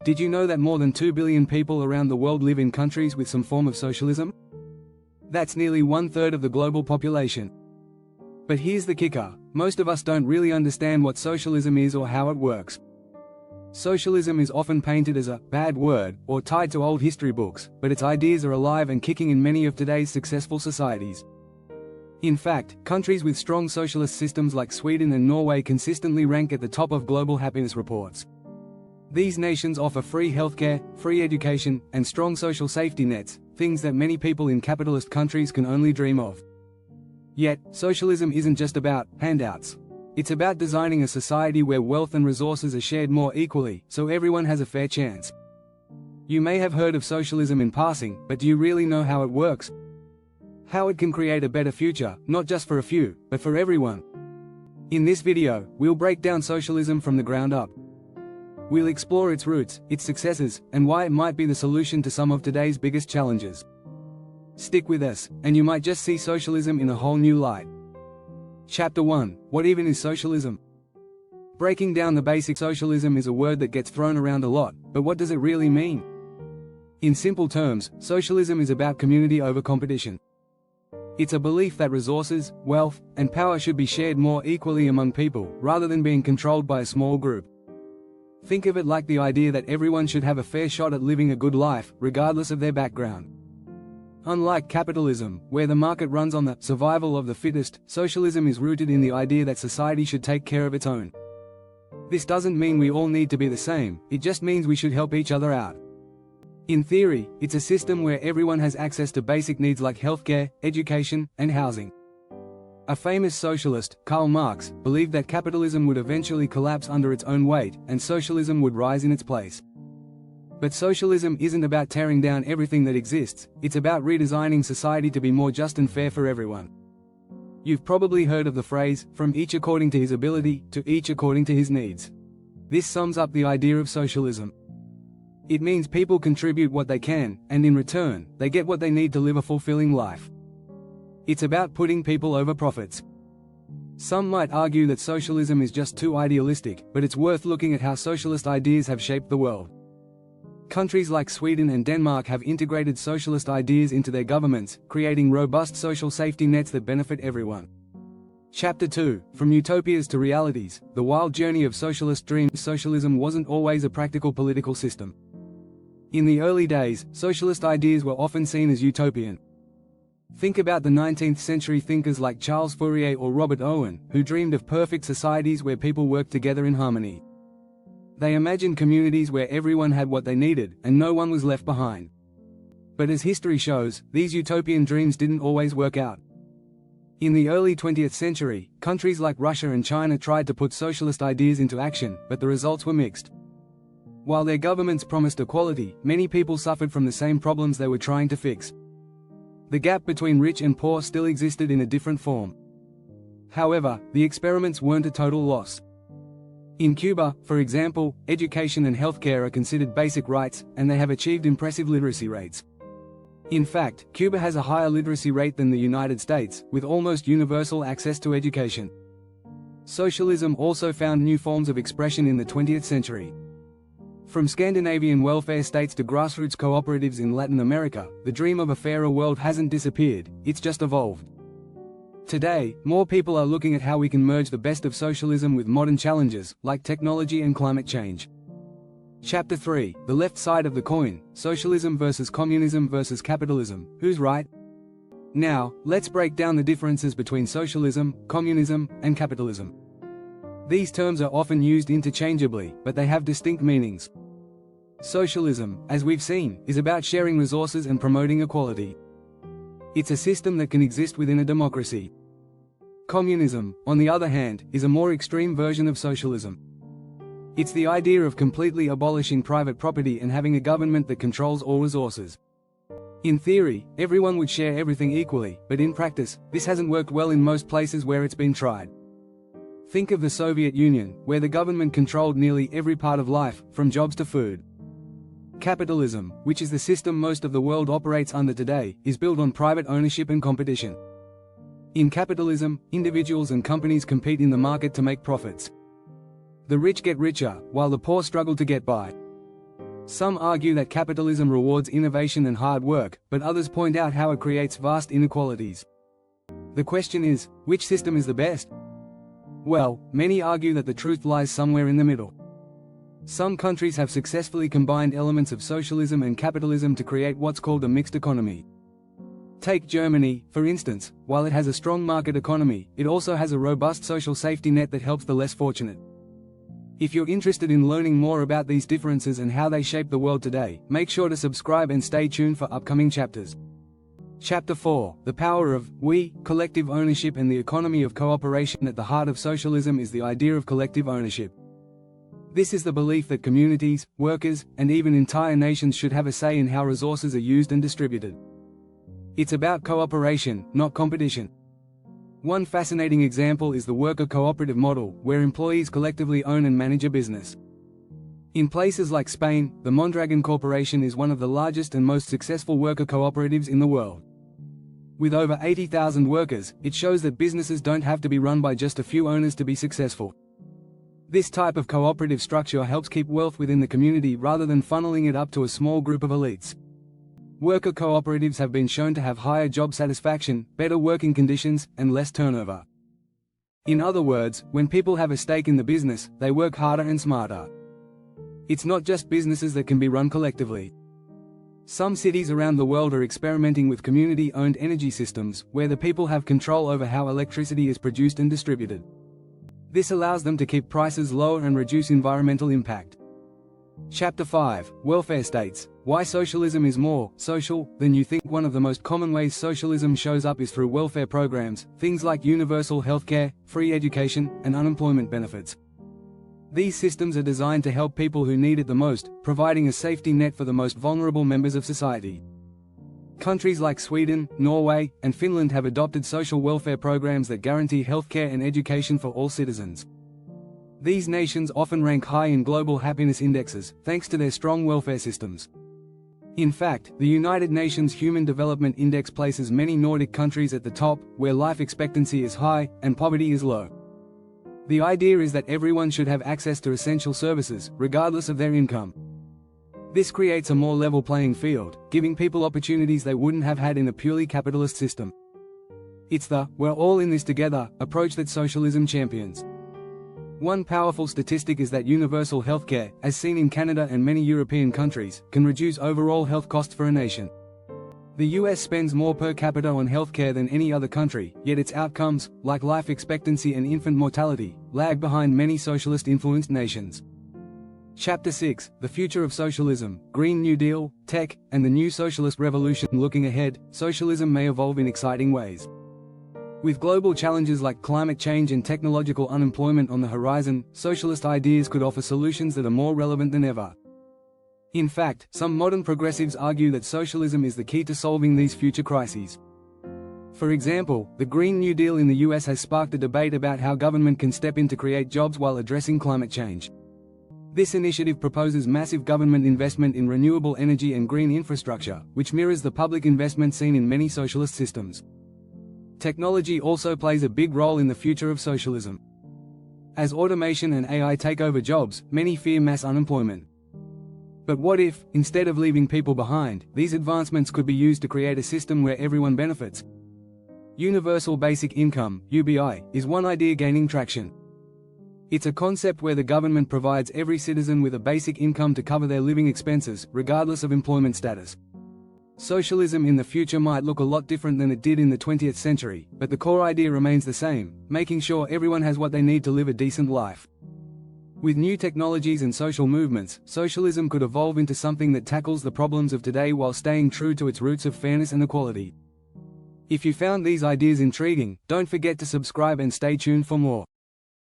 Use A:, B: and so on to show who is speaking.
A: Did you know that more than 2 billion people around the world live in countries with some form of socialism? That's nearly 1/3 of the global population. But here's the kicker: most of us don't really understand what socialism is or how it works. Socialism is often painted as a bad word or tied to old history books, but its ideas are alive and kicking in many of today's successful societies. In fact, countries with strong socialist systems like Sweden and Norway consistently rank at the top of global happiness reports. These nations offer free healthcare, free education, and strong social safety nets, things that many people in capitalist countries can only dream of. Yet, socialism isn't just about handouts. It's about designing a society where wealth and resources are shared more equally, so everyone has a fair chance. You may have heard of socialism in passing, but do you really know how it works? How it can create a better future, not just for a few, but for everyone? In this video, we'll break down socialism from the ground up. We'll explore its roots, its successes, and why it might be the solution to some of today's biggest challenges. Stick with us, and you might just see socialism in a whole new light. Chapter 1: What even is socialism? Breaking down the basics. Socialism is a word that gets thrown around a lot, but what does it really mean? In simple terms, socialism is about community over competition. It's a belief that resources, wealth, and power should be shared more equally among people, rather than being controlled by a small group. Think of it like the idea that everyone should have a fair shot at living a good life, regardless of their background. Unlike capitalism, where the market runs on the survival of the fittest, socialism is rooted in the idea that society should take care of its own. This doesn't mean we all need to be the same, it just means we should help each other out. In theory, it's a system where everyone has access to basic needs like healthcare, education, and housing. A famous socialist, Karl Marx, believed that capitalism would eventually collapse under its own weight, and socialism would rise in its place. But socialism isn't about tearing down everything that exists, it's about redesigning society to be more just and fair for everyone. You've probably heard of the phrase, from each according to his ability, to each according to his needs. This sums up the idea of socialism. It means people contribute what they can, and in return, they get what they need to live a fulfilling life. It's about putting people over profits. Some might argue that socialism is just too idealistic, but it's worth looking at how socialist ideas have shaped the world. Countries like Sweden and Denmark have integrated socialist ideas into their governments, creating robust social safety nets that benefit everyone. Chapter 2: From Utopias to Realities, the wild journey of socialist dreams. Socialism wasn't always a practical political system. In the early days, socialist ideas were often seen as utopian. Think about the 19th century thinkers like Charles Fourier or Robert Owen, who dreamed of perfect societies where people worked together in harmony. They imagined communities where everyone had what they needed, and no one was left behind. But as history shows, these utopian dreams didn't always work out. In the early 20th century, countries like Russia and China tried to put socialist ideas into action, but the results were mixed. While their governments promised equality, many people suffered from the same problems they were trying to fix. The gap between rich and poor still existed in a different form. However, the experiments weren't a total loss. In Cuba, for example, education and healthcare are considered basic rights, and they have achieved impressive literacy rates. In fact, Cuba has a higher literacy rate than the United States, with almost universal access to education. Socialism also found new forms of expression in the 20th century. From Scandinavian welfare states to grassroots cooperatives in Latin America, the dream of a fairer world hasn't disappeared, it's just evolved. Today, more people are looking at how we can merge the best of socialism with modern challenges, like technology and climate change. Chapter 3: The Left Side of the Coin, Socialism versus Communism versus Capitalism, who's right? Now, let's break down the differences between socialism, communism, and capitalism. These terms are often used interchangeably, but they have distinct meanings. Socialism, as we've seen, is about sharing resources and promoting equality. It's a system that can exist within a democracy. Communism, on the other hand, is a more extreme version of socialism. It's the idea of completely abolishing private property and having a government that controls all resources. In theory, everyone would share everything equally, but in practice, this hasn't worked well in most places where it's been tried. Think of the Soviet Union, where the government controlled nearly every part of life, from jobs to food. Capitalism, which is the system most of the world operates under today, is built on private ownership and competition. In capitalism, individuals and companies compete in the market to make profits. The rich get richer, while the poor struggle to get by. Some argue that capitalism rewards innovation and hard work, but others point out how it creates vast inequalities. The question is, which system is the best? Well, many argue that the truth lies somewhere in the middle. Some countries have successfully combined elements of socialism and capitalism to create what's called a mixed economy. Take Germany, for instance. While it has a strong market economy, it also has a robust social safety net that helps the less fortunate. If you're interested in learning more about these differences and how they shape the world today, make sure to subscribe and stay tuned for upcoming chapters. Chapter 4: The Power of We, Collective Ownership and the Economy of Cooperation. At the heart of socialism is the idea of collective ownership. This is the belief that communities, workers, and even entire nations should have a say in how resources are used and distributed. It's about cooperation, not competition. One fascinating example is the worker cooperative model, where employees collectively own and manage a business. In places like Spain, the Mondragon Corporation is one of the largest and most successful worker cooperatives in the world. With over 80,000 workers, it shows that businesses don't have to be run by just a few owners to be successful. This type of cooperative structure helps keep wealth within the community rather than funneling it up to a small group of elites. Worker cooperatives have been shown to have higher job satisfaction, better working conditions, and less turnover. In other words, when people have a stake in the business, they work harder and smarter. It's not just businesses that can be run collectively. Some cities around the world are experimenting with community-owned energy systems, where the people have control over how electricity is produced and distributed. This allows them to keep prices lower and reduce environmental impact. Chapter 5: Welfare States. Why socialism is more social than you think. One of the most common ways socialism shows up is through welfare programs, things like universal healthcare, free education, and unemployment benefits. These systems are designed to help people who need it the most, providing a safety net for the most vulnerable members of society. Countries like Sweden, Norway, and Finland have adopted social welfare programs that guarantee healthcare and education for all citizens. These nations often rank high in global happiness indexes, thanks to their strong welfare systems. In fact, the United Nations Human Development Index places many Nordic countries at the top, where life expectancy is high, and poverty is low. The idea is that everyone should have access to essential services, regardless of their income. This creates a more level playing field, giving people opportunities they wouldn't have had in a purely capitalist system. It's the "we're all in this together" approach that socialism champions. One powerful statistic is that universal healthcare, as seen in Canada and many European countries, can reduce overall health costs for a nation. The US spends more per capita on healthcare than any other country, yet its outcomes, like life expectancy and infant mortality, lag behind many socialist-influenced nations. Chapter 6: The Future of Socialism, Green New Deal, Tech, and the New Socialist Revolution. Looking ahead, socialism may evolve in exciting ways. With global challenges like climate change and technological unemployment on the horizon, socialist ideas could offer solutions that are more relevant than ever. In fact, some modern progressives argue that socialism is the key to solving these future crises. For example, the Green New Deal in the US has sparked a debate about how government can step in to create jobs while addressing climate change. This initiative proposes massive government investment in renewable energy and green infrastructure, which mirrors the public investment seen in many socialist systems. Technology also plays a big role in the future of socialism. As automation and AI take over jobs, many fear mass unemployment. But what if, instead of leaving people behind, these advancements could be used to create a system where everyone benefits? Universal Basic Income, UBI, is one idea gaining traction. It's a concept where the government provides every citizen with a basic income to cover their living expenses, regardless of employment status. Socialism in the future might look a lot different than it did in the 20th century, but the core idea remains the same, making sure everyone has what they need to live a decent life. With new technologies and social movements, socialism could evolve into something that tackles the problems of today while staying true to its roots of fairness and equality. If you found these ideas intriguing, don't forget to subscribe and stay tuned for more.